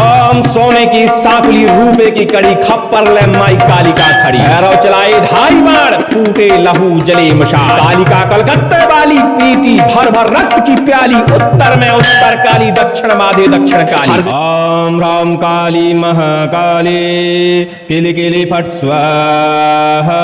हम सोने की सांकुली रूपे की कड़ी खप्पर ले माई कालिका खड़ी। भैरव चलाए ढाई बाण फूटे लहू जले मशाल। कालिका कलकत्ते वाली पीती भर भर रक्त की प्याली। उत्तर में उत्तर काली दक्षिण माधे दक्षिण काली। राम राम काली महाकाली किले किले फट स्वाहा।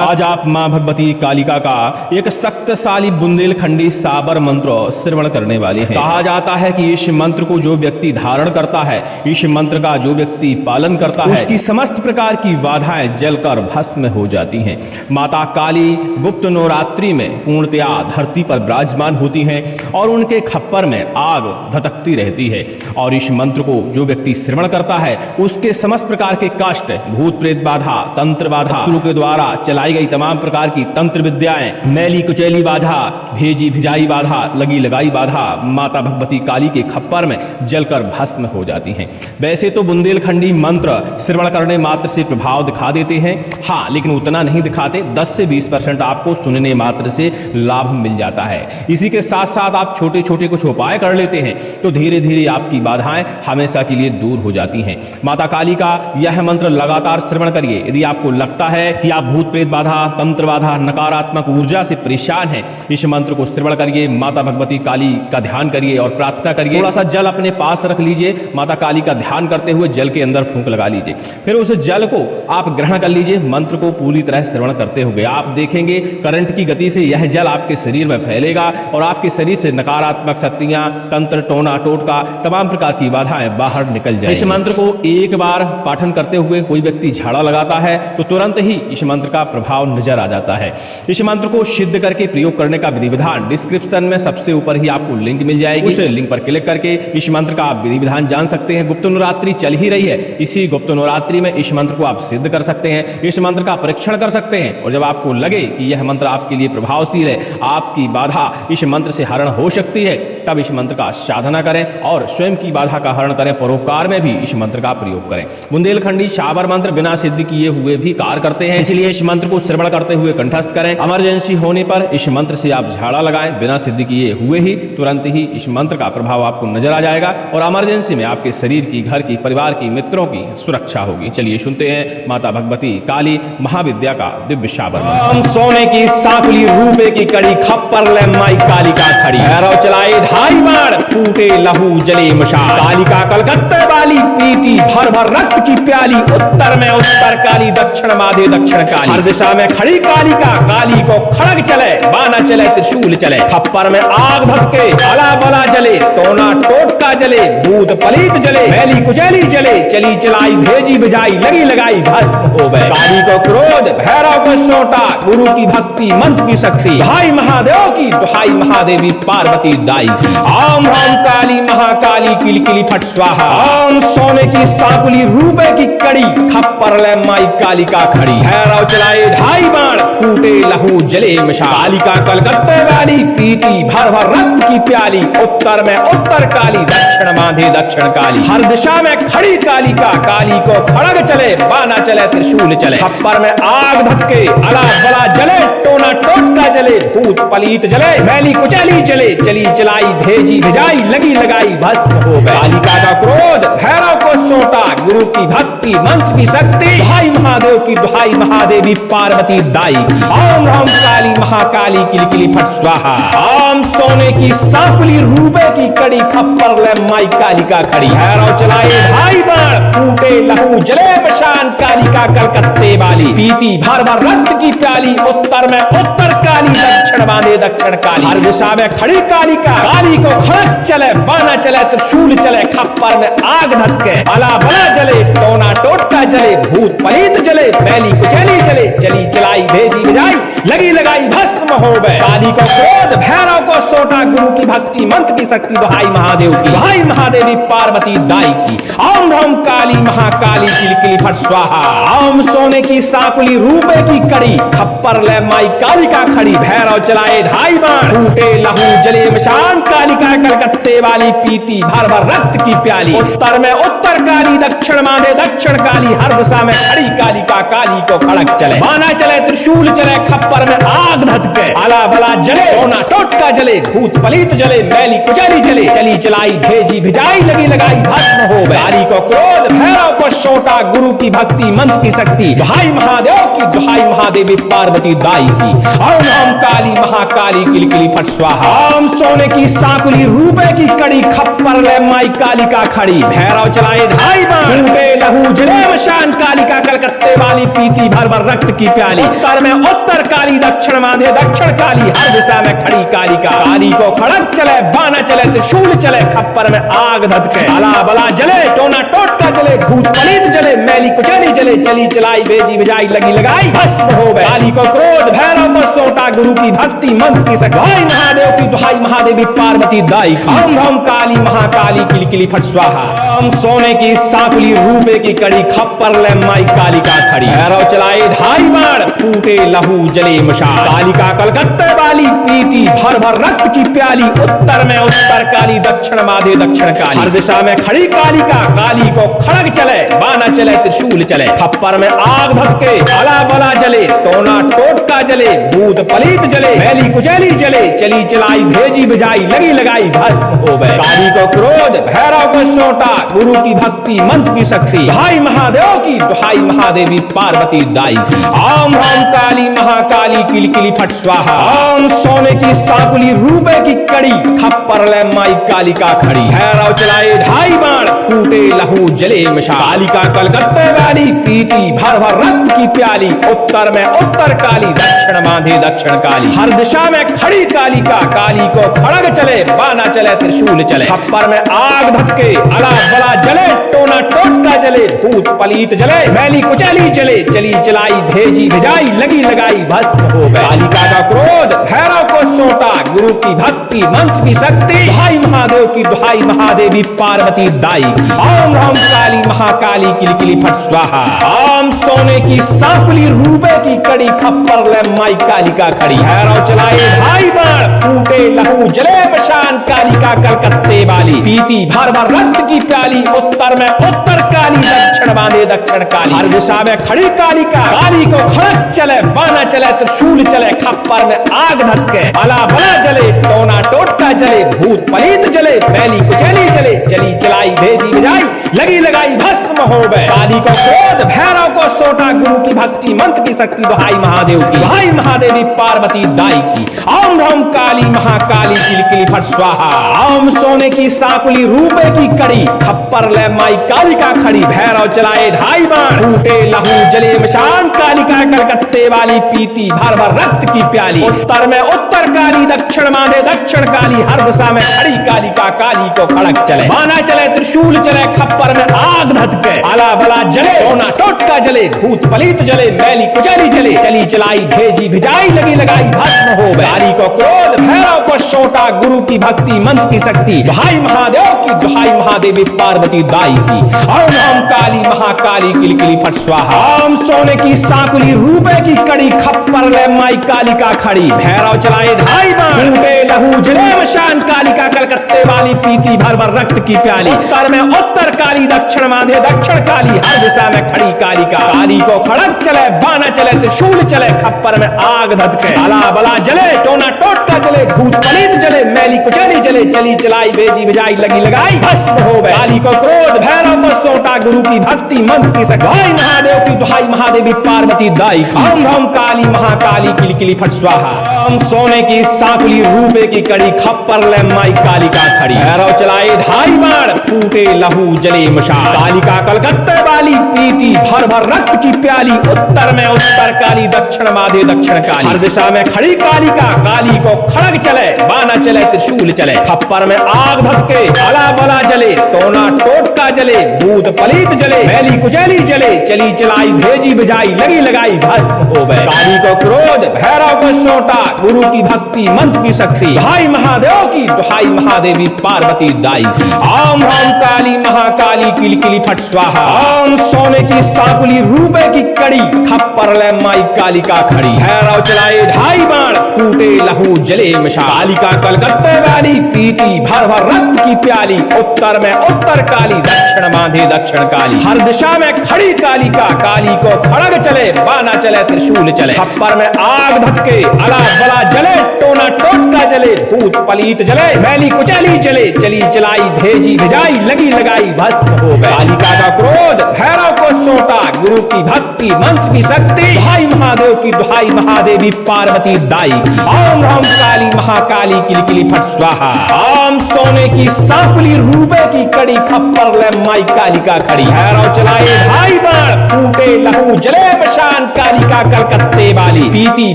आज आप मां भगवती कालिका का एक शक्तिशाली बुंदेलखंडी साबर मंत्र श्रवण करने वाले हैं। कहा जाता है कि इस मंत्र को जो व्यक्ति धारण करता है, इस मंत्र का जो व्यक्ति पालन करता है, उसकी समस्त प्रकार की बाधाएं जलकर भस्म हो जाती हैं। माता काली गुप्त नवरात्रि में पूर्णतया धरती पर विराजमान होती हैं और उनके खप्पर में आग धधकती रहती है। और इस मंत्र को जो व्यक्ति श्रवण करता है, उसके समस्त प्रकार के कष्ट, भूत प्रेत बाधा, तंत्र बाधा, गुरु के द्वारा चलाई गई तमाम प्रकार की तंत्र विद्याएं, मैली कुचैली बाधा, भेजी भिजाई बाधा, लगी लगाई बाधा माता भगवती काली के खप्पर में जलकर भस्म हो जाती हैं। वैसे तो बुंदेलखंडी मंत्र श्रवण करने मात्र से प्रभाव दिखा देते हैं, हाँ, लेकिन उतना नहीं दिखाते। 10 से 20% आपको सुनने मात्र से लाभ मिल जाता है। इसी के साथ साथ आप छोटे छोटे कुछ उपाय कर लेते हैं तो धीरे धीरे आपकी बाधाएं हमेशा के लिए दूर हो जाती हैं। माता काली का यह मंत्र लगातार श्रवण करिए। यदि आपको लगता है कि आप भूत प्रेत बाधा, तंत्र बाधा, नकारात्मक ऊर्जा से परेशान हैं, इस मंत्र को श्रवण करिए, माता भगवती काली का ध्यान करिए और प्रार्थना करिए। थोड़ा सा जल अपने पास रख लीजिए, माता काली का ध्यान करते हुए जल के अंदर फूंक लगा लीजिए। फिर उस जल को आप ग्रहण कर लीजिए। मंत्र को पूरी तरह श्रवण करते हुए आप देखेंगे करंट की गति से यह जल आपके शरीर में फैलेगा और आपके शरीर से नकारात्मक शक्तियां, तंत्र, टोना टोटका, तमाम प्रकार की बाधाएं बाहर निकल जाएंगी। इस मंत्र को एक बार पाठन करते हुए कोई व्यक्ति झाड़ा लगाता है तो तुरंत ही इस मंत्र का प्रभाव नजर आ जाता है। इस मंत्र को सिद्ध करके प्रयोग करने का विधि विधान डिस्क्रिप्शन में सबसे ऊपर ही आपको लिंक मिल जाएगी। उस लिंक पर क्लिक करके इस मंत्र का आप विधि विधान जान सकते हैं। गुप्त नवरात्रि चल ही रही है, इसी गुप्त नवरात्रि में इस मंत्र को आप सिद्ध कर सकते हैं, इस मंत्र का परीक्षण कर सकते हैं। और जब आपको लगे कि यह मंत्र आपके लिए प्रभावशील है, आपकी बाधा इस मंत्र से हरण हो सकती है, तब इस मंत्र का साधना करें और स्वयं की बाधा का हरण करें। परोपकार में भी इस मंत्र का प्रयोग करें। बुंदेलखंडी साबर मंत्र बिना सिद्ध किए हुए भी कार्य करते हैं, इसलिए इस मंत्र को श्रवण करते हुए कंठस्थ करें। इमरजेंसी होने पर इस मंत्र से आप झाड़ा लगाएं। बिना सिद्ध किए हुए ही तुरंत ही इस मंत्र का प्रभाव आपको नजर आ जाएगा और इमरजेंसी में आपके शरीर की, घर की, परिवार की, मित्रों की सुरक्षा होगी। चलिए सुनते हैं माता भगवती काली महाविद्या का दिव्य साबर मंत्र। हम सोने की सांकुली रूपे की कड़ी खप्पर ले माई कालिका खड़ी। भैरव चलाए ढाई बाण फूटे लहू जले मशाल। कालिका कलकत्ते वाली पीती भर भर रक्त की प्याली। उत्तर में उत्तर काली, दक्षिण माधे दक्षिण काली। हर दिशा में खड़ी कालिका, काली को खड़ग चले, बाना चले, त्रिशूल चले। खप्पर में आग धधके, अला बला जले, टोना टोटका जले, भूत पलीत जले, मैली कुचैली जले, चली चलाई भेजी भिजाई, लगी लगाई भस्म हो गए। काली को क्रोध, भैरव को सोटा, गुरु की भक्ति, मंत्र की शक्ति, भाई महादेव की दुहाई, महादेवी पार्वती दाई। ओम राम काली महाकाली किल किली फट स्वाहा। ओम सोने की सांकुली रूपे की कड़ी खप्पर ले माई कालिका खड़ी। भैरव चलाए ढाई बाण फूटे लहू जले मशाल। कालिका कलकत्ते वाली पीती भर भर रक्त की प्याली। उत्तर में उत्तर काली, दक्षिण माधे दक्षिण काली। हर दिशा में खड़ी कालिका, काली को खड़ग चले, बाना चले, त्रिशूल चले। खप्पर में आग धधके, अला बला जले, टोना टोटका जले, भूत पलीत जले, मैली कुचैली जले, चली चलाई भेजी भिजाई, लगी लगाई भस्म हो गए। कालिका का क्रोध, भैरव को सोटा, गुरु की भक्ति, मंत्र की शक्ति, भाई महादेव की दुहाई, महादेवी पार्वती दाई। ओम राम काली महाकाली किल किली फट स्वाहा। ओम सोने की सांकुली रूपे की कड़ी खप्पर ले माई कालिका खड़ी। भैरव चलाए ढाई बाण फूटे लहू जले मशान। कालिका कलकत्ते वाली पीती भर भर रक्त की प्याली। उत्तर में उत्तर काली, दक्षिण माधे दक्षिण काली। हर दिशा में खड़ी कालिका, काली को खड़ग चले, बाना चले, त्रिशूल चले। खप्पर में आग धधके, अला बला जले, टोना टोटका जले, भूत पलीत जले, मैली कुचैली जले, चली चलाई भेजी भिजाई, लगी लगाई भस्म हो गए। काली को क्रोध, भैरव को सोटा, गुरु की भक्ति, मंत्र की शक्ति, दुहाई महादेव की, दुहाई महादेवी पार्वती दाई की। ओम राम काली महाकाली किल किली फट स्वाहा। ओम सोने की सांकुली रूपे की कड़ी खप्पर ले माई कालिका खड़ी। भैरव चलाए ढाई बाण फूटे लहू जले मशान। कालिका कलकत्ते वाली पीती भर भर रक्त की प्याली। उत्तर में उत्तर काली, दक्षिण माधे दक्षिण काली। हर दिशा में खड़ी कालिका, काली को खड़ग चले, बाना चले, त्रिशूल चले। खप्पर में आग धधके, अला बला जले, टोना टोटका जले, भूत पलीत जले, मैली कुचैली जले, चली चलाई भेजी भिजाई, लगी लगाई भस्म हो गए। काली को क्रोध, भैरव को सोटा, गुरु की भक्ति, मंत्र की शक्ति, भाई महादेव की दुहाई, महादेवी पार्वती दाई की। ओम हम काली महाकाली किलकिली फट स्वाहा। ओम सोने की साकुली, रुपए की कड़ी, खप्पर ले माई कालिका खड़ी, भैरव चलाए ढाई बाण, टूटे लहू जले मशान, कालिका कलकत्ते वाली, पीती भर भर रक्त की प्याली। उत्तर में उत्तर काली, दक्षिण माधे दक्षिण काली, हर दिशा में खड़ी कालिका। काली को खड़क चले, बाना चले, त्रिशूल चले, खप्पर में आग धधके, अला बला जले, टोना टोटका जले, भूत पलित जले, मैली कुचली जले, चली चलाई, भेजी भेजाई, लगी लगाई, भस्म हो गए। काली को क्रोध, भैरव को सोटा, गुरु की भक्ति, मंत्र की शक्ति, भाई महादेव की दुहाई, महादेवी पार्वती दाई। ओम हम काली महाकाली किलकिली फट स्वाहा। ओम सोने की साकुली, रूपे की कड़ी, खप्पर ले माई कालिका खड़ी, भैरव चलाए ढाई बाण, फूटे लहू जले मशाल। कालिका कलकत्ते वाली, पीती भर भर रक्त की प्याली। उत्तर में उत्तर काली, दक्षिण माधे दक्षिण काली, हर दिशा में खड़ी कालिका। काली को खड़ग चले, बाना चले, त्रिशूल चले, खप्पर में आग धधके, अला बला जले, टोना टोटका जले, भूत पलित जले, मैली कुचैली जले, चली चलाई, भेजी बिजाई, लगी लगाई, भस्म हो गए। काली को क्रोध, भैरव को सोटा, गुरु की भक्ति, मंत्र की शक्ति, भाई महादेव की दुहाई, महादेवी पार्वती दाई। ओम हम काली महाकाली किलकिली फट स्वाहा। ओम सोने की साकुली, रूपे की कड़ी, खप्पर ले माई कालिका खड़ी, भैरव चलाए ढाई बाण, फूटे लहू जले मशाल। कालिका कलकत्ते वाली, पीती भर भर रक्त की प्याली। उत्तर में उत्तर काली, दक्षिण माधे दक्षिण काली, हर दिशा में खड़ी कालिका। काली को खड़ग चले, बाना चले, त्रिशूल चले, खप्पर में आग धधके, अला बला जले, टोना टोटका जले, भूत पलीत जले, मैली कुचली जले, चली चलाई, भेजी भेजाई, लगी लगाई, भस्म हो गए। कालिका का क्रोध, भैरव को सोटा, गुरु की भक्ति, मंत्र की शक्ति, भाई महादेव की दुहाई, महादेवी पार्वती दाई। ओम हम काली महाकाली किलकिली फट स्वाहा। ओम सोने की साकुली, रूपे की कड़ी, खप्पर ले माई कालिका खड़ी, भैरव चलाए ढाई बाण, फूटे लहू जले मशान। कालिका कलकत्ते वाली, पीती भर भर रक्त की प्याली। उत्तर में उत्तर काली, दक्षिण माधे दक्षिण काली, हर दिशा में खड़ी कालिका। काली को खड़क चले, बाना चले, त्रिशूल चले, खप्पर में आग धधके, अला बला जले, टोना टोटका जले, भूत पलित जले, मैली कुचैली जले, चली चलाई, भेजी बिजाई, लगी लगाई, भस्म हो गए। काली को क्रोध, भैरव को सोटा, गुरु की भक्ति, मंत्र की शक्ति, दुहाई महादेव की, भाई महादेवी पार्वती दाई की। ओम हम काली महाकाली किलकिली फट स्वाहा। ओम सोने की साकुली, रूपे की कड़ी, खप्पर ले माई कालिका खड़ी, भैरव चलाए ढाई बाण, फूटे लहू जले मशान। कालिका कलकत्ते वाली, पीती भर भर रक्त की प्याली। उत्तर में उत्तर काली, दक्षिण माधे दक्षिण काली, हर दिशा में खड़ी कालिका। काली को खड़क चले, बाना चले, त्रिशूल चले, खप्पर में आग धधके, अला बला जले, टोना टोटका जले, भूत पलित जले, मैली कुचली जले, चली चलाई, भेजी भिजाई, लगी लगाई, भस्म हो गए। काली को क्रोध, भैरव को सोटा, गुरु की भक्ति, मंत्र की शक्ति, भाई महादेव की दुहाई, महादेवी पार्वती दाई की। ओम हम काली महाकाली किलकिली फट स्वाहा। ओम सोने की साकुली, रूपे की कड़ी, खप्पर ले माई कालिका खड़ी, भैरव चलाए ढाई बाण, फूटे लहू जले मशान। कालिका कलकत्ते वाली, पीती भर भर रक्त की प्याली। उत्तर में उत्तर काली, दक्षिण माधे दक्षिण काली, हर दिशा में खड़ी कालिका। काली को खड़क चले, बाना चले, त्रिशूल चले, खप्पर में आग धधके, अला बला जले, टोना टोटका जले, भूत पलित जले, मैली कुचली जले, चली चलाई, भेजी भेजाई, लगी लगाई, भस्म हो गए। काली को क्रोध, भैरव को सोटा, गुरु की भक्ति, मंत्र की शक्ति, भाई महादेव की दुहाई, महादेवी पार्वती दाई। ओम हम काली महाकाली किलकिली फट स्वाहा। ओम सोने की साकुली, रूपे की कड़ी, खप्पर ले माई कालिका खड़ी, भैरव चलाए ढाई बाण, फूटे लहू जले मशाल। कालिका कलकत्ते वाली, पीती भर भर रक्त की प्याली। उत्तर में उत्तर काली, दक्षिण माधे दक्षिण काली, हर दिशा में खड़ी कालिका। काली को खड़ग चले, बाना चले, त्रिशूल चले, खप्पर में आग धधके, अला बला जले, टोना टोटका जले, भूत पलित जले, मैली कुचैली जले, चली चलाई, भेजी बिजाई, लगी लगाई, भस्म हो गए। काली को क्रोध, भैरव को सोटा, गुरु की भक्ति, मंत्र की शक्ति, भाई महादेव की दुहाई, महादेवी पार्वती दाई। ओम हम काली महाकाली किलकिली फट स्वाहा। ओम सोने की साकुली, रूपे की कड़ी, खप्पर ले माई कालिका खड़ी, भैरव चलाए ढाई बाण, फूटे लहू जले मशाल। कालिका कलकत्ते वाली, पीती भर भर रक्त की प्याली। उत्तर में उत्तर काली, दक्षिण बांधे दक्षिण काली। हर दिशा में खड़ी कालिका, काली को खड़ग चले, बाना चले त्रिशूल चले, खप्पर में आग धधके, अला बला जले, टोना टोटका जले, भूत पलीत जले, मैली कुचैली चले, चली चलाई भेजी भिजाई, लगी लगाई भस्म हो गए। कालिका का क्रोध भैरव को सौंटा, गुरु की भक्ति मंत्र की शक्ति, दुहाई महादेव की दुहाई महादेवी पार्वती दाई की। ओम ह्रम काली महाकाली किलकिली फट स्वाहा। ओम सोने की सांकुली रूपे की कड़ी, खप्पर ले माई कालिका खड़ी। भैरव चलाए ढाई बाण, फूटे लहू जले मशान, कालिका कलकत्ते वाली, पीती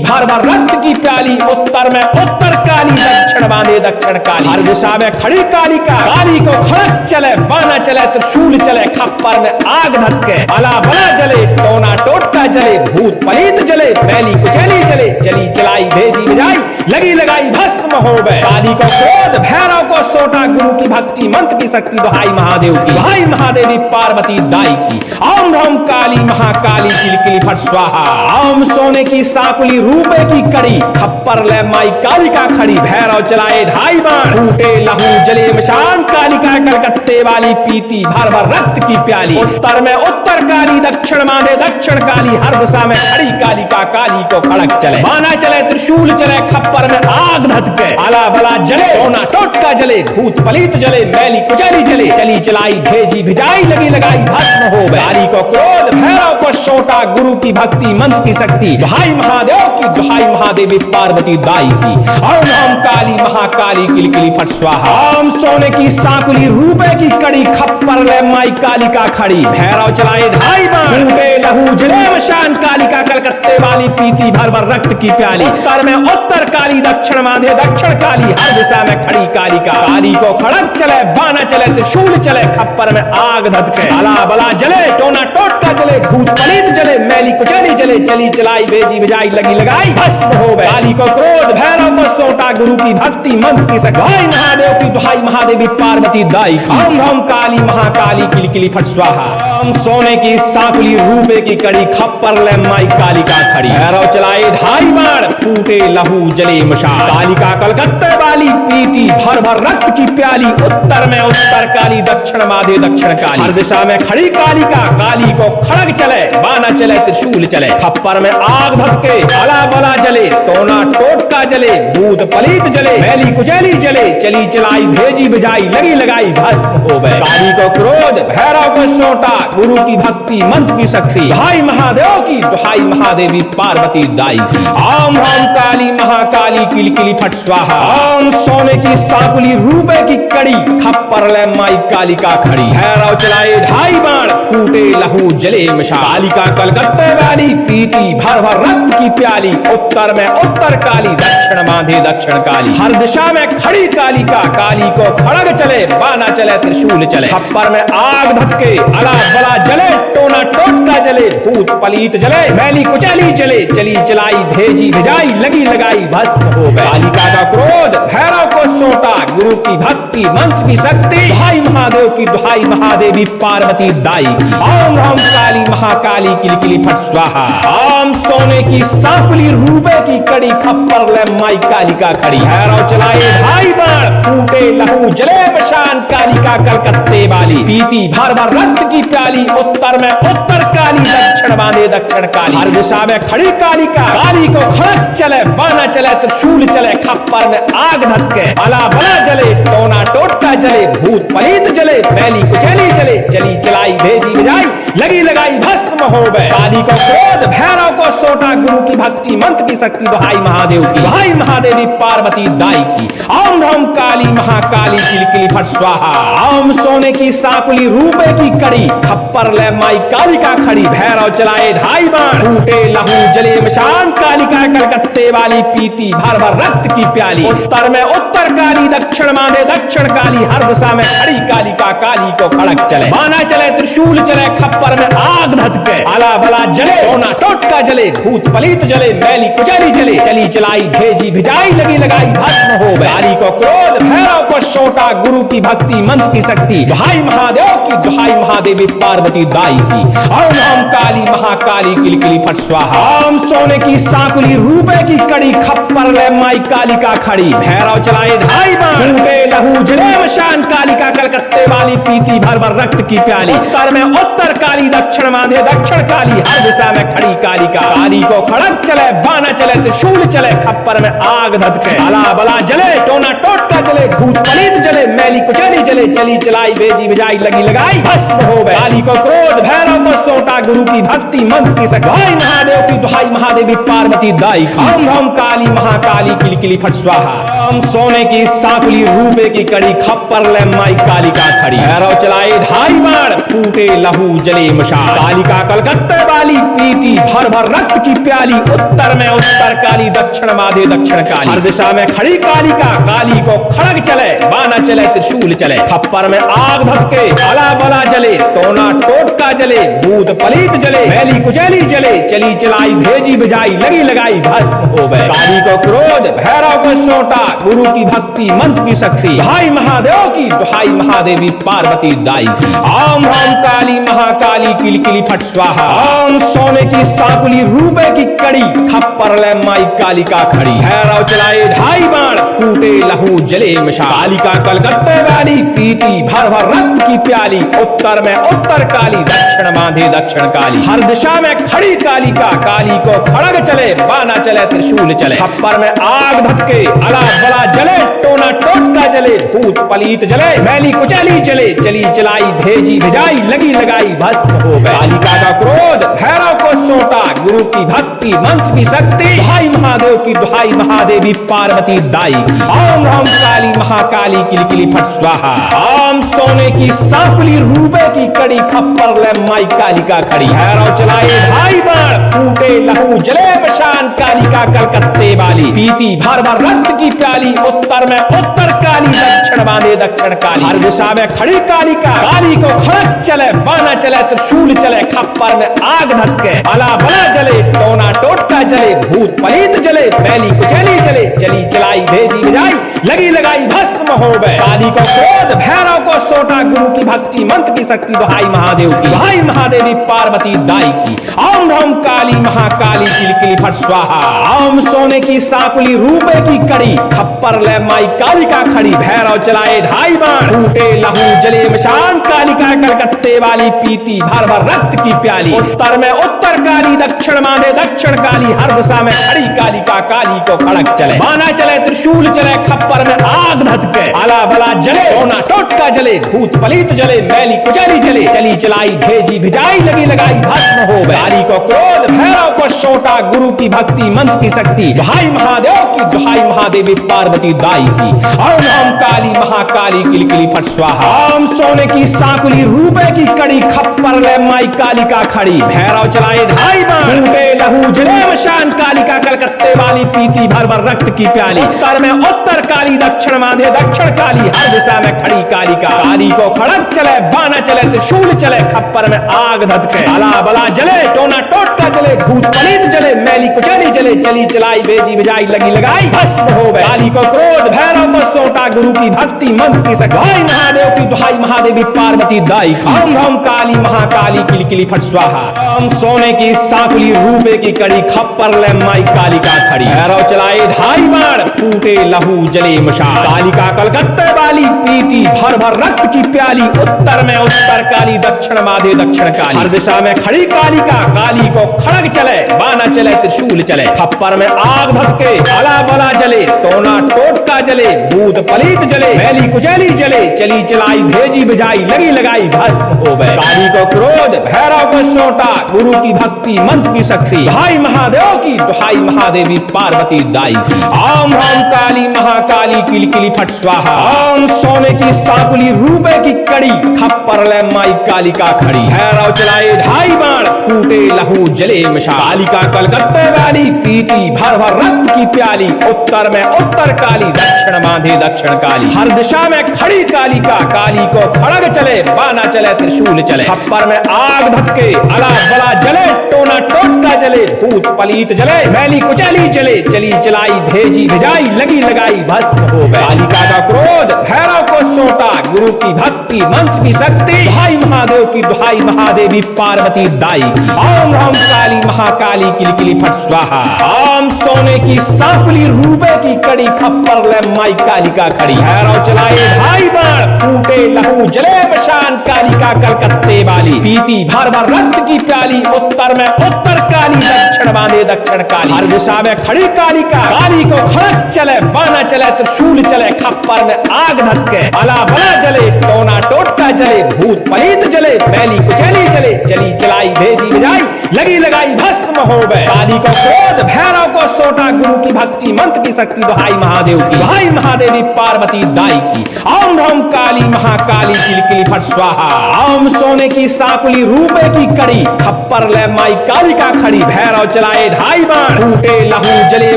भर भर रक्त की प्याली, उत्तर में उत्तर काली, दक्षिण बांधे दक्षिण काली। हर दिशा में खड़ी कालिका, काली को खड़क चले, बाना चले त्रिशूल चले, खप्पर में आग धधके, अला बला जले, टोना टोटका जले, भूत पलीत जले, मैली कुचैली जले, चली चलाई भेजी भिजाई, लगी लगाई भस्म हो गए। काली को क्रोध भैरव को सौंटा, गुरु की भक्ति मंत्र की शक्ति, दुहाई महादेव की, दुहाई महादेवी पार्वती दाई की। ओम ह्रम काली महाकाली किलकिली फट स्वाहा। ओम सोने की सांकुली रूपे की कड़ी, खप्पर ले माई कालिका खड़ी। भैरव चलाए ढाई बाण, फूटे लहू जले मशान, कालिका कलकत्ते वाली, पीती भर भर रक्त की प्याली, उत्तर में उत्तर काली, दक्षिण बांधे दक्षिण काली। हर दिशा में खड़ी कालिका, काली को खड़क चले, बाना चले त्रिशूल चले, खप्पर में आग धधके, आला बला जले, टोना टोटका जले, भूत पलीत जले, मैली कुचैली जले, चली चलाई भेजी भिजाई, लगी लगाई भस्म हो गए। काली को क्रोध भैरव को सौंटा, गुरु की भक्ति मंत्र की शक्ति, दुहाई महादेव की, दुहाई महादेवी पार्वती दाई की। ओम ह्रम काली महाकाली किलकिली फट स्वाहा। ओम सोने की सांकुली रूपे की कड़ी, खप्पर ले माई कालिका खड़ी। भैरव चलाए ढाई बाण, फूटे लहू जले मशान, कालिका कलकत्ते वाली, पीती भर भर रक्त की प्याली, उत्तर में उत्तर काली, दक्षिण बांधे दक्षिण काली। हर दिशा में खड़ी कालिका, काली को खड़क चले, बाना चले त्रिशूल चले, खप्पर में आग धधके, अला बला जले, टोना टोटका जले, भूत पलीत जले, मैली कुचैली जले, चली चलाई भेजी भिजाई, लगी लगाई भस्म हो गए। काली को क्रोध भैरव को सौंटा, गुरु की भक्ति मंत्र की शक्ति, दुहाई महादेव की, दुहाई महादेवी पार्वती दाई। ओम ह्रम काली महाकाली किलकिली फट स्वाहा। ओम सोने की सांकुली रूपे की कड़ी, खप्पर ले माई कालिका खड़ी। भैरव चलाए ढाई बाण, फूटे लहू जले मशाल, कालिका कलकत्ते वाली, पीती भर भर रक्त की प्याली, उत्तर में उत्तर काली, दक्षिण बांधे दक्षिण काली। हर दिशा में खड़ी कालिका, काली को खड़ग चले, बाना चले त्रिशूल चले, खप्पर में आग धधके, अला बला जले, टोना टोटका जले, भूत पलीत जले, मैली कुचैली जले, चली चलाई भेजी भिजाई, लगी लगाई भस्म हो गए। काली को क्रोध भैरव को सौंटा, गुरु की भक्ति मंत्र की शक्ति, दुहाई महादेव की, दुहाई महादेवी पार्वती दाई की। ओम ह्रम काली महाकाली किलकिली फट स्वाहा। ओम सोने की सांकुली रूपे की कड़ी, खप्पर ले माई कालिका खड़ी। भैरव चलाए ढाई बाण, फूटे लहू जले मशाल, कालिका कलकत्ते वाली, पीती भर भर रक्त की प्याली, उत्तर में उत्तर काली, दक्षिण बांधे दक्षिण काली। हर दिशा में खड़ी कालिका, काली को खड़ग चले, बाना चले त्रिशूल चले, खप्पर में आग धधके, अला बला जले, टोना टोटका जले, भूत पलीत जले, मैली कुचैली जले, चली चलाई भेजी भिजाई, लगी लगाई भस्म हो गए। कालिका का क्रोध भैरव को सौंटा, गुरु की भक्ति मंत्र की शक्ति, दुहाई महादेव की, दुहाई महादेवी पार्वती दाई। ओम ह्रम काली महाकाली किलकिली फट स्वाहा। ओम सोने की सांकुली रूपे की कड़ी, खप्पर ले माई कालिका खड़ी। भैरव चलाए ढाई बाण, फूटे लहू जले मशान, कालिका कलकत्ते वाली, पीती भर भर रक्त की प्याली, उत्तर में उत्तर काली, दक्षिण बांधे दक्षिण काली। हर दिशा में खड़ी कालिका, काली को खड़क चले, बाना चले त्रिशूल चले, खप्पर में आग धधके, अला बला जले, टोना टोटका जले, भूत पलीत जले, मैली कुचैली जले, चली चलाई भेजी भिजाई, लगी लगाई भस्म हो गए। काली को क्रोध भैरव को सौंटा, गुरु की भक्ति मंत्र की शक्ति, दुहाई महादेव की, दुहाई महादेवी पार्वती दाई की। ओम ह्रम काली महाकाली किलकिली फट स्वाहा। ओम सोने की सांकुली रूपे की कड़ी, खप्पर ले माई कालिका खड़ी। भैरव चलाए ढाई बाण, फूटे लहू जले मशान, कालिका कलकत्ते वाली, पीती भर भर रक्त की प्याली, उत्तर में उत्तर काली, दक्षिण बांधे दक्षिण काली। हर दिशा में खड़ी कालिका, काली को खड़क चले, बाना चले त्रिशूल चले, खप्पर में आग धधके, आला बला जले, टोना टोटका जले, भूत पलीत जले, मैली कुचैली जले, चली चलाई भेजी भिजाई लगी लगाई भस्म हो गए। काली को क्रोध, भैरव को सोटा, गुरु की भक्ति मंत्र की शक्ति, दुहाई महादेव की, दुहाई महादेवी पार्वती दाई की। ओम हम काली महाकाली किलकिली फट स्वाहा। ओम सोने की सांकुली, रूपे की कड़ी, खप्पर ले माई कालिका खड़ी। भैरव चलाए ढाई बाण, फूटे लहू जले मशान, कालिका कलकत्ते वाली पीती भर भर रक्त की प्याली। उत्तर में उत्तर काली, दक्षिण मांधे दक्षिण काली, हर दिशा में खड़ी कालिका। काली को खड़क चले, बाना चले, त्रिशूल चले, खप्पर में आग धधके, अला बला जले, टोना टोटका चले, भूत पलीत जले, मैली कुचैली जले, चली चलाई भेजी भिजाई लगी लगाई भस्म हो गए। काली को क्रोध, भैरव को सोटा, गुरु की भक्ति मंत्र की शक्ति, दुहाई महादेव की, दुहाई महादेवी पार्वती दाई। ओम हम काली महाकाली किलकिली फट स्वाहा। ओम सोने की सांकुली, रूपे की कड़ी, खप्पर ले माई कालिका खड़ी। भैरव चलाए ढाई बाण, फूटे लहू जले मशाल, कालिका कलकत्ते वाली पीती भर भर रक्त की प्याली। उत्तर में उत्तर काली, दक्षिण माधे दक्षिण काली, हर दिशा में खड़ी कालिका। काली को खड़ग चले, बाना चले, त्रिशूल चले, खप्पर में आग धधके, अला बला जले, टोना टोटका जले, भूत पलीत जले, मैली कुचैली जले, चली चलाई भेजी भिजाई लगी लगाई भस्म हो गए। काली को क्रोध, भैरव को सोटा, गुरु की भक्ति मंत्र की शक्ति, दुहाई महादेव की, दुहाई महादेवी पार्वती दाई। ओम हम काली महाकाली किलकिली फट स्वाहा। ओम सोने की सांकुली, रूपे की कड़ी, खप्पर ले माई कालिका खड़ी। भैरव चलाए ढाई बाण, फूटे लहू जले मशाल, कालिका कलकत्ते वाली पीती भर भर रक्त की प्याली। उत्तर में उत्तर काली, दक्षिण मांधे दक्षिण काली, हर दिशा में खड़ी कालिका। काली को खड़ग चले, बाना चले, त्रिशूल चले, खप्पर में आग धधके, अला बला जले, टोना टोटका जले, भूत पलीत जले, मैली कुचैली जले, चली चलाई भेजी भिजाई लगी लगाई भस्म हो गए। कालिका का क्रोध, भैरव को सोटा, गुरु की भक्ति मंत्र की शक्ति, दुहाई महादेव की, दुहाई महादेवी पार्वती दाई। ओम हम काली महाकाली किलकिली फट स्वाहा। ओम सोने की सांकुली, रूपे की कड़ी, खप्पर ले माई कालिका खड़ी। भैरव चलाए ढाई बाण, फूटे लहू जले मशान, कालिका कलकत्ते वाली पीती भर भर रक्त की प्याली। उत्तर में उत्तर काली, दक्षिण मांधे दक्षिण काली, हर दिशा में खड़ी कालिका। काली को खड़क चले, बाना चले, त्रिशूल चले, खप्पर में आग धधके, अला बला जले, टोना टोटका जले, भूत पलीत जले, मैली कुचैली जले, चली चलाई भेजी भिजाई लगी लगाई भस्म हो गए। काली को क्रोध, भैरव को सोटा, गुरु की भक्ति मंत्र की शक्ति, दुहाई महादेव की, दुहाई महादेवी पार्वती दाई की। ओम हम काली महाकाली किलकिली फट स्वाहा। ओम सोने की सांकुली, रूपे की कड़ी, खप्पर ले माई कालिका खड़ी। भैरव चलाए ढाई बाण, फूटे लहू जले मशान, कालिका कलकत्ते वाली पीती भर भर रक्त की प्याली। उत्तर में उत्तर काली, दक्षिण मांधे दक्षिण काली, हर दिशा में खड़ी कालिका। काली को खड़क चले, बाना चले, त्रिशूल चले, खप्पर में आग धधके, अला बला जले, टोना टोटका जले, भूत पलीत जले, मैली कुचैली जले, चली चलाई भेजी भिजाई लगी लगाई भस्म हो गए। काली को क्रोध, भैरव को सोटा, गुरु की भक्ति मंत्र की शक्ति, दुहाई महादेव की, दुहाई महादेवी पार्वती दाई की। ओम हम काली महाकाली किलकिली फट स्वाहा। ओम सोने की सांकुली, रूपे की कड़ी, खप्पर ले माई कालिका खड़ी। भैरव चलाए ढाई बाण, फूटे लहू जले मशान, कालिका कलकत्ते वाली पीती भर भर रक्त की प्याली। उत्तर में उत्तर काली, दक्षिण मांधे दक्षिण काली, हर दिशा में खड़ी कालिका। काली को खड़क चले, बाना चले, त्रिशूल चले, खप्पर में आग धधके, अला बला जले, टोना टोटका जले, भूत पलीत जले, मैली कुचैली जले, चली चलाई भेजी भिजाई लगी लगाई भस्म हो गए। काली को क्रोध, भैरव को सोटा, गुरु की भक्ति मंत्र की शक्ति, दुहाई महादेव की, दुहाई महादेवी पार्वती दाई। ओम हम काली महाकाली किलकिली फट स्वाहा। ओम सोने की सांकुली, रूपे की कड़ी, खप्पर ले माई कालिका खड़ी। भैरव चलाए ढाई बाण, फूटे लहू जले मशाल, कालिका कलकत्ते वाली पीती भर भर रक्त की प्याली। उत्तर में उत्तर काली, दक्षिण माधे दक्षिण काली, हर दिशा में खड़ी कालिका। काली को खड़ग चले, बाना चले, त्रिशूल चले, खप्पर में आग धधके, अला बला जले, टोना टोटका जले, भूत पलीत जले, मैली कुचैली जले, चली चलाई भेजी भिजाई लगी लगाई भस्म हो गए। काली को क्रोध, भैरव को सोटा, गुरु की भक्ति मंत्र की शक्ति, दुहाई महादेव महादेव की दुहाई महादेवी पार्वती दाई। ओम ह्राम काली महाकाली किलकिली फट स्वाहा। ओम सोने की सांकुली रुपए की कड़ी खप्पर ले माई कालिका खड़ी। भैरव चलाए ढाई बाण फूटे लहू जले मशाल। कालिका कलकत्ते वाली पीती भर भर रक्त की प्याली। उत्तर में उत्तर काली दक्षिण बांधे दक्षिण काली। हर दिशा में खड़ी कालिका काली को खड़ग चले बाना चले त्रिशूल चले। खप्पर में आग धटके अला बला जले टोना टोटका जले भूत पलीत जले मैली कुचैली चले चली चलाई भेजी भिजाई लगी लगाई भस्म हो गए। कालिका का क्रोध भैरव को सोटा गुरु की भक्ति मंत्र की शक्ति दुहाई महादेव की दुहाई महादेवी पार्वती दाई। ओम ह्राम काली महाकाली किलकिली फट स्वाहा। ओम सोने की सांकुली रुपए की कड़ी खप्पर ले माई कालिका खड़ी। भैरव चलाए ढाई बाण फूटे लहू जले मशान। कालिका कलकत्ते वाली पीती भर भर रक्त की प्याली। उत्तर में उत्तर काली दक्षिण बांधे दक्षिण काली। हर दिशा में खड़ी कालिका काली को खड़क चले बाना चले त्रिशूल चले। खप्पर में आग धटके अला बला जले टोना टोटका जले भूत पलीत जले मैली कुचैली चले चली चलाई भेजी भिजाई लगी लगाई भस्म हो गए। काली को क्रोध भैरव को सोटा गुरु की भक्ति मंत्र की शक्ति दुहाई महादेव की दुहाई महादेवी पार्वती दाई की। ओम ह्राम काली महाकाली किलकिली फट स्वाहा। ओम सोने की सांकुली रुपए की कड़ी खप्पर ले माई कालिका खड़ी। भैरव चलाए ढाई बाण फूटे लहू जले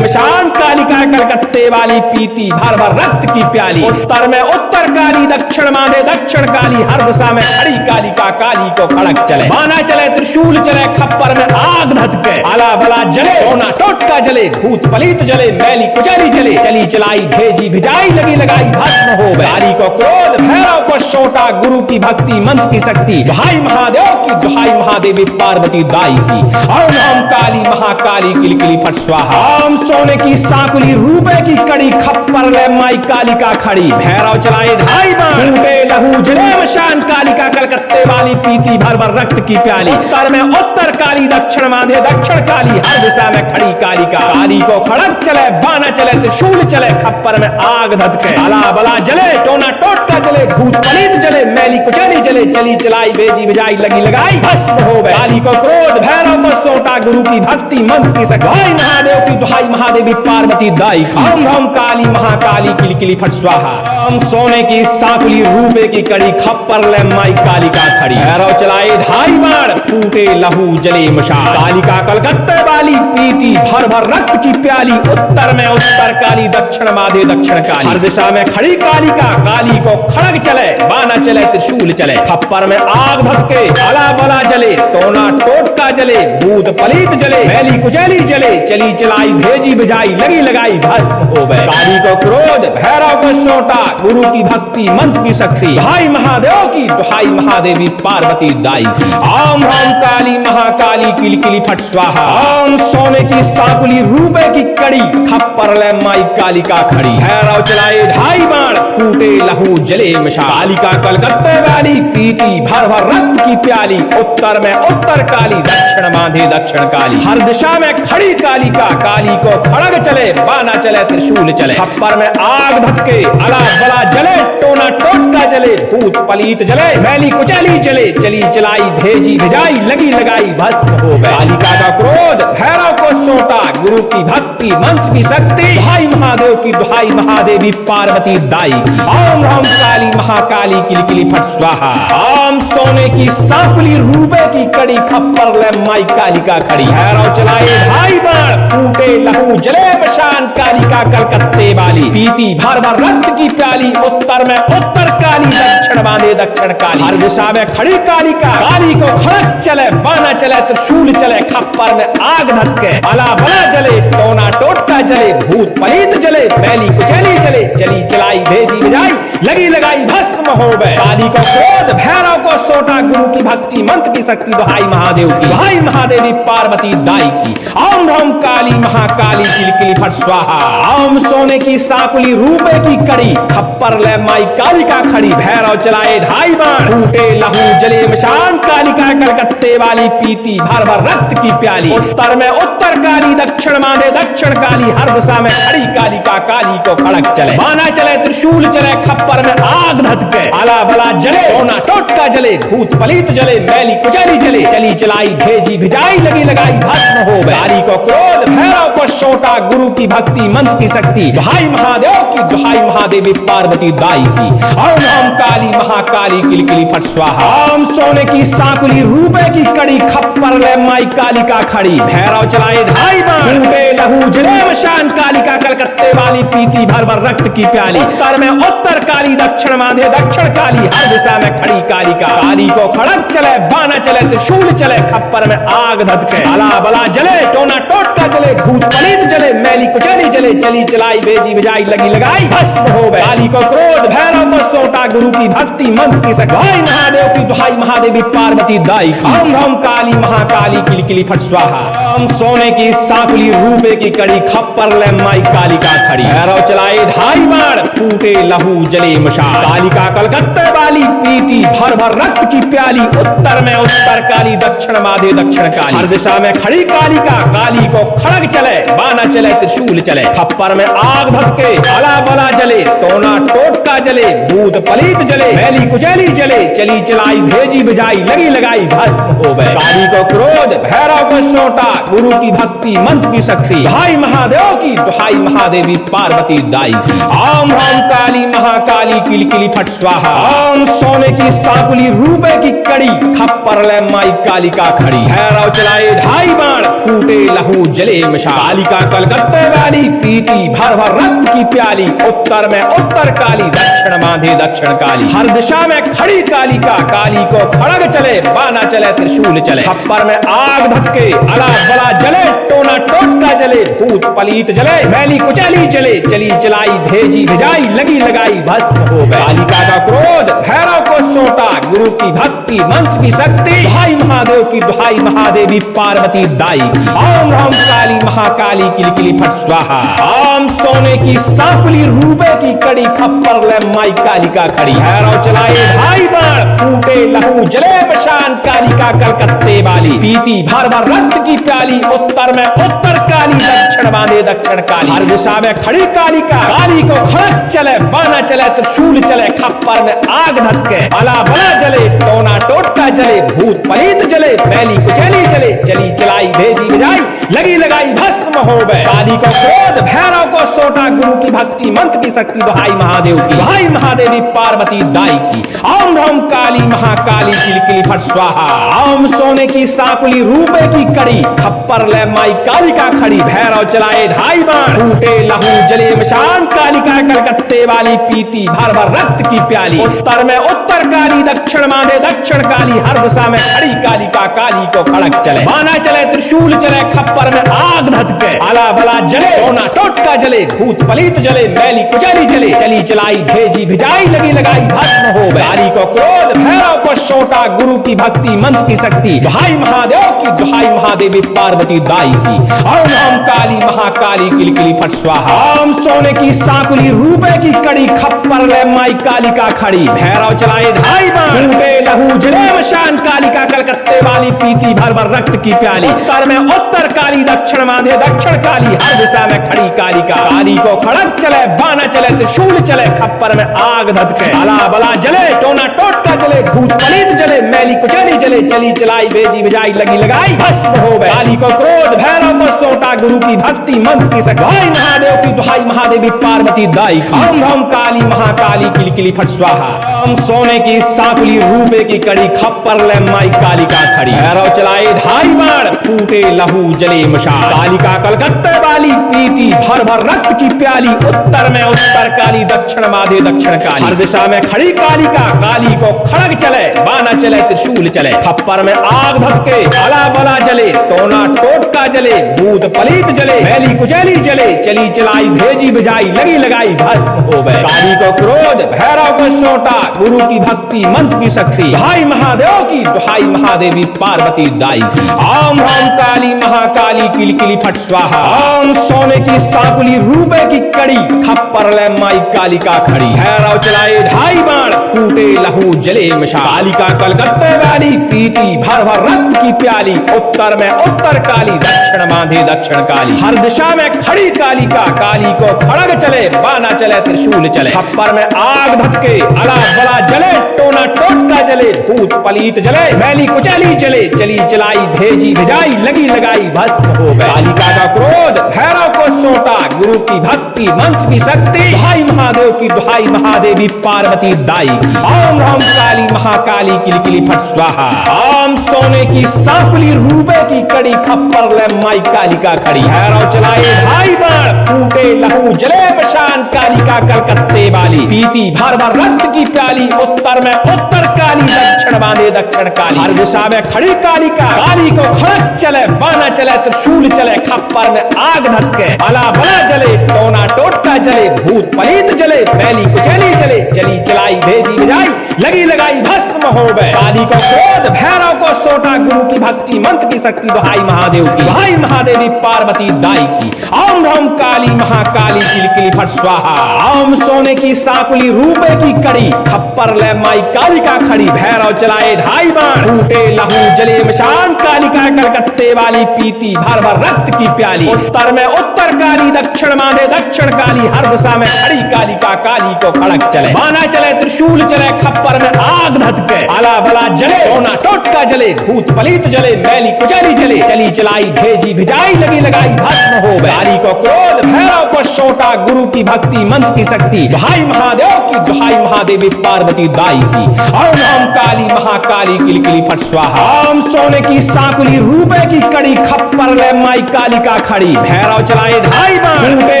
मशान। कालिका कलकत्ते वाली पीती भर भर रक्त की प्याली। उत्तर में उत्तर काली दक्षिण बांधे दक्षिण काली। हर दिशा में खड़ी कालिका काली को खड़क चले बाना चले त्रिशूल चले। खप्पर में आग धटके अला बला जले टोना टोटका जले भूत पलीत जले मैली कुचैली जले चली चलाई भेजी भिजाई लगी लगाई भस्म हो गए। काली को क्रोध भैरव को सोटा गुरु की भक्ति मंत्र की शक्ति दुहाई महादेव की दुहाई महादेवी पार्वती दाई की। ओम ह्राम काली महाकाली किलकिली फट स्वाहा। ओम सोने की सांकुली रुपए की कड़ी खप्पर ले माई कालिका खड़ी। भैरव चलाए ढाई बाण फूटे लहू जले मशान। कालिका कलकत्ते वाली पीती भर भर रक्त की प्याली। उत्तर में उत्तर काली दक्षिण बांधे दक्षिण काली। हर दिशा में खड़ी कालिका काली को खड़क चले बाना चले त्रिशूल चले। खप्पर में आग धटके अला बला जले टोना टोटका जले भूत पलीत जले मैली कुचैली जले चली चलाई भेजी भिजाई लगी लगाई भस्म हो गए। काली को क्रोध भैरव को सोटा गुरु की भक्ति मंत्र की शक्ति दुहाई महादेव की दुहाई महादेवी पार्वती दाई। ओम ह्राम काली महाकाली किलकिली फट स्वाहा। ओम सोने की सांकुली रुपए की कड़ी खप्पर ले माई कालिका खड़ी। भैरव चलाए ढाई बाण फूटे लहू जले मशाल। कालिका कलकत्ते वाली पीती भर भर रक्त की प्याली। उत्तर में उत्तर काली दक्षिण बांधे दक्षिण काली। हर दिशा में खड़ी कालिका काली को खड़ग चले बाना चले त्रिशूल चले। खप्पर में आग धटके अला बला जले टोना टोटका जले भूत पलीत जले मैली कुचैली जले चली चलाई भेजी भिजाई लगी लगाई भस्म हो गए। काली को क्रोध भैरव को सोटा गुरु की भक्ति मंत्र की शक्ति दुहाई महादेव की दुहाई महादेवी पार्वती दाई। ओम ह्राम काली महाकाली किलकिली फट स्वाहा। ओम सोने की सांकुली रुपए की कड़ी खप्पर ले माई कालिका खड़ी। भैरव चलाए ढाई बाण फूटे लहू जले मशाल। कालिका कलकत्ते वाली पीती भर भर रक्त की प्याली। उत्तर में उत्तर काली दक्षिण बांधे दक्षिण काली। हर दिशा में खड़ी कालिका काली को खड़ग चले बाना चले त्रिशूल चले। खप्पर में आग धटके अला बला जले टोना टोटका जले भूत पलीत जले मैली कुचैली जले चली चलाई भेजी भिजाई लगी लगाई भस्म हो गए। कालिका का क्रोध भैरव को सोटा गुरु की भक्ति मंत्र की शक्ति दुहाई महादेव की दुहाई महादेवी पार्वती दाई। ओम ह्राम काली महाकाली किलकिली फट स्वाहा। ओम सोने की सांकुली रुपए की कड़ी खप्पर ले माई कालिका खड़ी। भैरव चलाए ढाई बाण फूटे लहू जले मशान। कालिका कलकत्ते वाली पीती भर भर रक्त की प्याली। उत्तर में उत्तर काली दक्षिण बांधे दक्षिण काली। हर दिशा में खड़ी कालिका काली को खड़क चले बाना चले त्रिशूल चले। खप्पर में आग धटके अला बला जले टोना टोटका जले भूत पलीत जले मैली कुचैली जले चली चलाई भेजी भिजाई लगी लगाई भस्म हो गए। काली को क्रोध भैरव को सोटा गुरु की भक्ति मंत्र की शक्ति दुहाई महादेव की दुहाई महादेवी पार्वती दाई की। ओम ह्राम काली महाकाली किलकिली फट स्वाहा। ओम सोने की सांकुली रुपए की कड़ी खप्पर ले माई कालिका खड़ी। खड़ी, भैरव चलाए ढाई बाण, फूटे लहू जले मशान, कालिका कलकत्ते वाली पीती भर भर रक्त की प्याली। उत्तर में उत्तर काली, दक्षिण मांधे दक्षिण काली, हर दिशा में खड़ी कालिका, काली को खड़क चले, बाना चले, त्रिशूल चले, खप्पर में आग धधके, आला बला जले, टोना टोटका जले, भूत पलीत जले, मैली कुचली जले, चली चलाई भेजी भिजाई, लगी लगाई भस्म हो गए। काली को क्रोध, भैरव को शोटा, गुरु की भक्ति मंत्र की शक्ति, दुहाई महादेव की, दुहाई महादेवी पार्वती दाई की। ओम ओम काली महाकाली किलकिली फट स्वाहा। ओम सोने की सांकुली, रूपे की कड़ी, खप्पर ले माई कालिका खड़ी, भैरव चलाए ढाई बाण, फूटे लहू जले मशान, कालिका कलकत्ते वाली पीती भर भर रक्त की प्याली। उत्तर में उत्तर काली, दक्षिण मांधे दक्षिण काली, हर दिशा में खड़ी कालिका, काली को खड़क चले, बाना चले, त्रिशूल चले, खप्पर में आग धधके, आला बला जले, टोना टोटका जले, भूत पलीत जले, मैली कुचली जले, चली चलाई भेजी भिजाई, लगी लगाई भस्म हो गए। काली को क्रोध, भैरव को सोटा, गुरु की भक्ति मंत्र की शक्ति, दुहाई महादेव की, दुहाई महादेवी पार्वती दाई। ओम ओम काली महाकाली किलकिली फट स्वाहा। ओम सोने की सांकुली, रूपे की कड़ी, खप्पर ले माई कालिका खड़ी, भैरव चलाए ढाई बाण, फूटे लहू जले मशाल, कालिका कलकत्ते वाली पीती भर भर रक्त की प्याली। उत्तर में उत्तर काली, दक्षिण माधे दक्षिण काली, हर दिशा में खड़ी कालिका, काली को खड़ग चले, बाना चले, त्रिशूल चले, खप्पर में आग धधके, आला बला जले, टोना टोटका जले, भूत पलीत जले, मैली कुचली जले, चली चलाई भेजी भिजाई, लगी लगाई भस्म हो गए। काली को क्रोध, भैरव को सोटा, गुरु की भक्ति मंत्र की शक्ति, दुहाई महादेव की, दुहाई महादेवी पार्वती दाई। ओम ओम काली महाकाली किलकिली फट स्वाहा। ओम सोने की सांकुली, रूपे की कड़ी, खप्पर ले माई कालिका खड़ी, भैरव चलाए ढाई बाण, फूटे लहू जले मशाल, कालिका कलकत्ते वाली पीती भर भर रक्त की प्याली। उत्तर में उत्तर काली, दक्षिण मांधे दक्षिण काली, हर दिशा में खड़ी कालिका, काली को खड़ग चले, बाना चले, त्रिशूल चले, खप्पर में आग धधके, अला बला जले, टोना टोटका जले, भूत पलीत जले, मैली कुचली जले, चली चलाई भेजी भिजाई, लगी लगाई भस्म हो गए। कालिका का क्रोध, भैरव को सोटा, गुरु की भक्ति मंत्र की शक्ति, दुहाई महादेव की, दुहाई महादेवी पार्वती दाई। ओम ओम काली महाकाली किलकिली फट स्वाहा। ओम सोने की सांकुली, रूपे की कड़ी, खप्पर ले माई कालिका खड़ी, भैरव चलाए ढाई बाण, फूटे लहू जले मशान, कालिका कलकत्ते वाली पीती भर भर रक्त की प्याली। उत्तर में उत्तर काली, दक्षिण मांधे दक्षिण काली, हर दिशा में खड़ी कालिका, काली को खड़क चले, बाना चले, त्रिशूल चले, खप्पर में आग धधके, आला बला जले, टोना टोटका जले, भूत पलीत जले, मैली कुचली जले, चली चलाई भेजी भिजाई, लगी लगाई भस्म हो गए। काली को क्रोध, भैरव को सोटा, गुरु की भक्ति मंत्र की शक्ति, दुहाई महादेव की, दुहाई महादेवी पार्वती दाई की। ओम ओम काली महाकाली किलकिली फट स्वाहा। ओम सोने की सांकुली, रूपे की कड़ी, खप्पर ले माई कालिका खड़ी, भैरव चलाए ढाई बाण, फूटे लहू जले मशान, कालिका कलकत्ते वाली पीती भर भर रक्त की प्याली। उत्तर में उत्तर काली, दक्षिण मांधे दक्षिण काली, हर दिशा में खड़ी कालिका, काली को खड़क चले, बाना चले, त्रिशूल चले, खप्पर में आग धधके, आला बला जले, टोना टोटका जले, भूत पलीत जले, मैली कुचली जले, चली चलाई भेजी भिजाई, लगी लगाई भस्म हो गए। काली को क्रोध, भैरव को शोटा, गुरु की भक्ति मंत्र की शक्ति, दुहाई महादेव की, दुहाई महादेवी पार्वती दाई की। ओम ओम काली महाकाली किलकिली फट स्वाहा। ओम सोने की सांकुली, रूपे की कड़ी, खप्पर ले माई कालिका खड़ी, भैरव चलाए ढाई बाण, फूटे लहू जले मशान, कालिका कलकत्ते वाली पीती भर भर रक्त की प्याली। उत्तर में उत्तर काली, दक्षिण मांधे दक्षिण काली, हर दिशा में खड़ी कालिका, काली को खड़क चले, बाना चले, त्रिशूल चले, खप्पर में आग धधके, आला बला जले, टोना टोटका जले, भूत पलीत जले, मैली कुचली जले, चली चलाई भेजी भिजाई, लगी लगाई भस्म हो गए। काली को क्रोध, भैरव को सोटा, गुरु की भक्ति मंत्र की शक्ति, दुहाई महादेव की, दुहाई महादेवी पार्वती दाई। ओम ओम काली महाकाली किलकिली फट स्वाहा। ओम सोने की सांकुली, रूपे की कड़ी, खप्पर ले माई कालिका खड़ी, भैरव चलाए ढाई बाण, फूटे लहू जले मशाल, कालिका कलकत्ते वाली पीती भर भर रक्त की प्याली। उत्तर में उत्तर काली, दक्षिण माधे दक्षिण काली, हर दिशा में खड़ी कालिका, काली को खड़ग चले, बाना चले, त्रिशूल चले, खप्पर में आग धधके, आला बला जले, टोना टोटका जले, भूत पलीत जले, मैली कुचली जले, चली चलाई भेजी भिजाई, लगी लगाई भस्म हो गए। काली को क्रोध, भैरव को सोटा, गुरु की भक्ति मंत्र की शक्ति, दुहाई महादेव की, दुहाई महादेवी पार्वती दाई। ओम ओम काली महाकाली किलकिली फट स्वाहा। ओम सोने की सांकुली, रूपे की कड़ी, खप्पर ले माई कालिका खड़ी, भैरव चलाए ढाई बाण, फूटे लहू जले मशाल। कालिका कलकत्ते वाली पीती भर भर रक्त की प्याली, उत्तर में उत्तर काली, दक्षिण बांधे दक्षिण काली। हर दिशा में खड़ी कालिका, काली को खड़ग चले, बाना चले त्रिशूल चले। खप्पर में आग धधके, अला बला जले, टोना टोटका जले, भूत पलीत जले, मैली कुचैली जले, चली चलाई भेजी भिजाई, लगी लगाई भस्म हो गए। कालिका का क्रोध भैरव को सौंटा, गुरु की भक्ति मंत्र की शक्ति, दुहाई महादेव की दुहाई महादेवी पार्वती दाई की। ओम हम काली महाकाली किलकिली फट स्वाहा। ओम सोने की सांकुली रूपे की कड़ी, खप्पर ले माई कालिका खड़ी। भैरव चलाए ढाई बाण, फूटे लहू जले मशान, कालिका कलकत्ते वाली पीती भर भर रक्त की प्याली, उत्तर में उत्तर काली, दक्षिण बांधे दक्षिण काली। हर दिशा में खड़ी कालिका, काली को खड़क चले, बाना चले त्रिशूल चले, खप्पर में आग धधके, अला बला जले, टोना टोटका जले, भूत पलीत जले, मैली कुचैली जले, चली चलाई भेजी भिजाई, लगी लगाई भस्म हो गए। काली को क्रोध भैरव को सौंटा, गुरु की भक्ति मंत्र की शक्ति दुहाई महादेव की, दुहाई महादेवी पार्वती दाई की। ओम हम काली महाकाली किलकिली फट स्वाहा। ओम सोने की सांकुली रूपे की कड़ी, खप्पर ले माई कालिका खड़ी। भैरव चलाए ढाई बाण, फूटे लहू जले मशान, कालिका कलकत्ते वाली पीती भर भर रक्त की प्याली, उत्तर में उत्तर काली, दक्षिण बांधे दक्षिण काली। हर दिशा में खड़ी कालिका, काली को खड़क चले, बाना चले त्रिशूल चले, खप्पर में आग धधके, आला बला जले, टोना टोटका जले, भूत पलीत जले, मैली कुचैली जले, चली चलाई भेजी भिजाई, लगी लगाई भस्म हो गए। काली को क्रोध भैरव को सौंटा, गुरु की भक्ति मंत्र की शक्ति दुहाई महादेव की, दुहाई महादेवी पार्वती दाई की। ओम हम काली महाकाली किलकिली फट स्वाहा। ओम सोने की सांकुली रूपे की कड़ी, खप्पर ले माई कालिका खड़ी। भैरव चलाए ढाई बाण, फूटे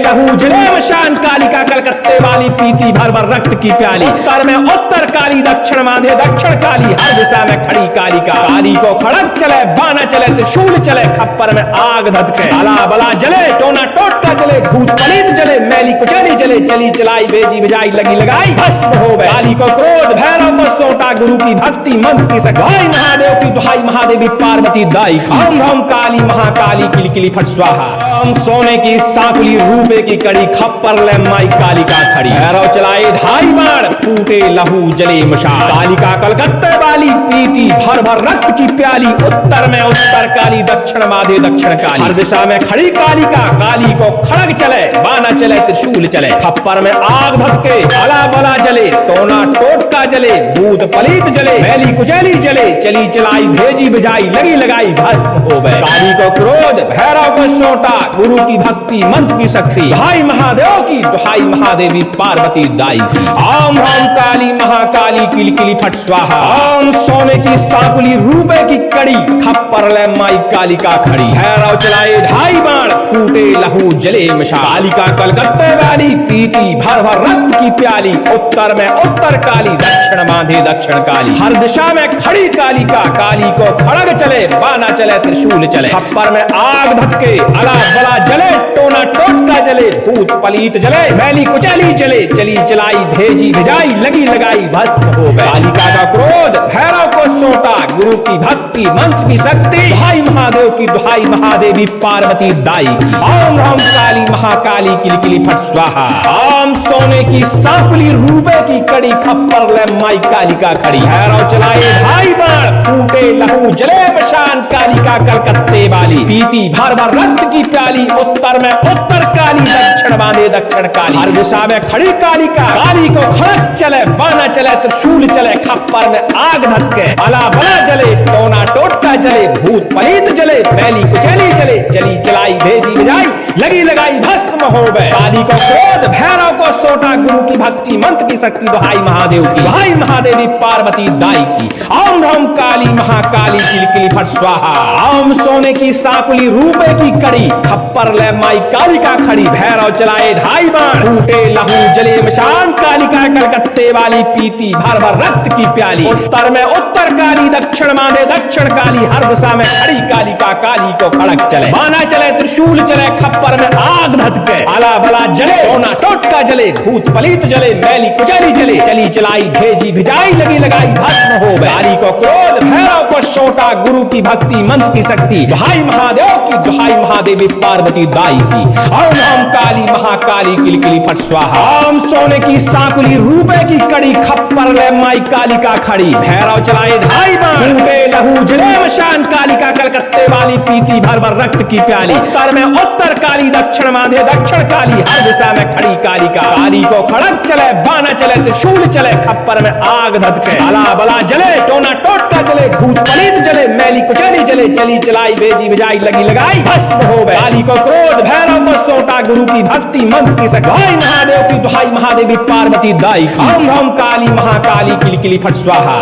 लहू जले मशान, कालिका कलकत्ते वाली पीती भर भर रक्त की प्याली, उत्तर में उत्तर काली, दक्षिण बांधे दक्षिण काली। हर दिशा में खड़ी कालिका, काली को खड़क चले, बाना चले त्रिशूल चले, खप्पर में आग धधके, अला बला जले, टोना टोटका जले, भूत पलीत जले, मैली कुचैली जले, चली चलाई भेजी भिजाई, लगी लगाई भस्म हो गए। काली को क्रोध भैरव को सौंटा, गुरु की भक्ति मंत्र की शक्ति दुहाई महादेव की, दुहाई महादेवी पार्वती दाई की। ओम हम काली महाकाली किलकिली फट स्वाहा। ओम सोने की सांकुली रूपे की कड़ी, खप्पर ले माई कालिका खड़ी। भैरव चलाए ढाई बाण, फूटे लहू जले मशाल, कालिका कलकत्ते वाली पीती भर भर रक्त की प्याली, उत्तर में उत्तर काली, दक्षिण बांधे दक्षिण काली। हर दिशा में खड़ी कालिका, काली को खड़ग चले, बाना चले त्रिशूल चले, खप्पर में आग धधके, अला बला जले, टोना टोटका जले, भूत पलीत जले, मैली कुचैली जले, चली चलाई भेजी भिजाई, लगी लगाई भस्म हो गए। काली को क्रोध भैरव को सौंटा, गुरु की भक्ति मंत्र की शक्ति दुहाई महादेव की, दुहाई महादेवी पार्वती दाई की। ओम हम काली महाकाली किलकिली फट स्वाहा। ओम सोने की सांकुली रूपे की कड़ी, खप्पर ले माई कालिका खड़ी। भैरव चलाए ढाई बाण, फूटे लहू जले मशाल, कालिका कलकत्ते वाली पीती भर भर रक्त की प्याली, उत्तर में उत्तर काली, दक्षिण बांधे दक्षिण काली। हर दिशा में खड़ी कालिका, काली को खड़ग चले, बाना चले त्रिशूल चले, खप्पर में आग धधके, अला बला जले, टोना टोटका जले, भूत पलीत जले, मैली कुचैली जले, चली चलाई भेजी भिजाई, लगी लगाई भस्म हो गए। कालिका का क्रोध भैरव को सौंटा, गुरु की भक्ति मंत्र की शक्ति दुहाई महादेव की, दुहाई महादेवी पार्वती दाई की। ओम हम काली महाकाली किलकिली फट स्वाहा। ओम सोने की सांकुली रूपे की कड़ी, खप्पर ले माई कालिका खड़ी। भैरव चलाए ढाई बाण, फूटे लहू जले मशान, कालिका कलकत्ते वाली पीती भर भर रक्त की प्याली, उत्तर में उत्तर काली, दक्षिण बांधे दक्षिण काली। हर दिशा में खड़ी कालिका, काली को खड़क चले, बाना चले त्रिशूल चले, खप्पर में आग धधके, अला बला जले, टोना टोटका जले, भूत पलीत जले, मैली कुचैली जले, चली चलाई भेजी भिजाई, लगी लगाई भस्म हो गए। काली को क्रोध भैरव को सौंटा, गुरु की भक्ति मंत्र की शक्ति दुहाई महादेव की, दुहाई महादेवी पार्वती दाई की। ओम हम काली महाकाली किलकिली फट स्वाहा। ओम सोने की सांकुली रूपे की कड़ी, खप्पर ले माई कालिका खड़ी। भैरव चलाए ढाई बाण, फूटे लहू जले मशान, कालिका कलकत्ते वाली पीती भर भर रक्त की प्याली, उत्तर में उत्तर काली, दक्षिण बांधे दक्षिण काली। हर दिशा में खड़ी कालिका, काली को खड़क चले, बाना चले त्रिशूल चले, खप्पर में आग धधके, आला बला जले, टोना टोटका जले, भूत पलीत जले, मैली कुचैली जले, चली चलाई भेजी भिजाई, लगी लगाई भस्म हो गए। काली को क्रोध भैरव को सोटा गुरु की भक्ति मंत्र की शक्ति, दुहाई महादेव की दुहाई महादेवी पार्वती दाई की। ओम हम काली महाकाली किलकिली फट स्वाहा। ओम सोने की साकुली रुपए की कड़ी खप्पर ले माई कालिका खड़ी। भैरव चलाए ढाई बाण, फूटे लहू जले मशान। कालिका कलकत्ते वाली पीती भर भर रक्त की प्याली। उत्तर में उत्तर काली, दक्षिण माधे दक्षिण काली, हर दिशा में खड़ी कालिका। काली को खड़क चले, बाना चले, त्रिशूल चले, खप्पर में आग धधके, अला बला जले, टोना टोटका चले, भूत पलीत चले, मैली कुचैली चले, चली चलाई बेजी बजाई लगी लगाई भस्म हो गए। काली को क्रोध, भैरव को सोटा, गुरु की भक्ति मंत्र की शक्ति, महादेव की दुहाई महादेवी पार्वती दाई। ओम हम काली महाकाली किलकिली फट स्वाहा।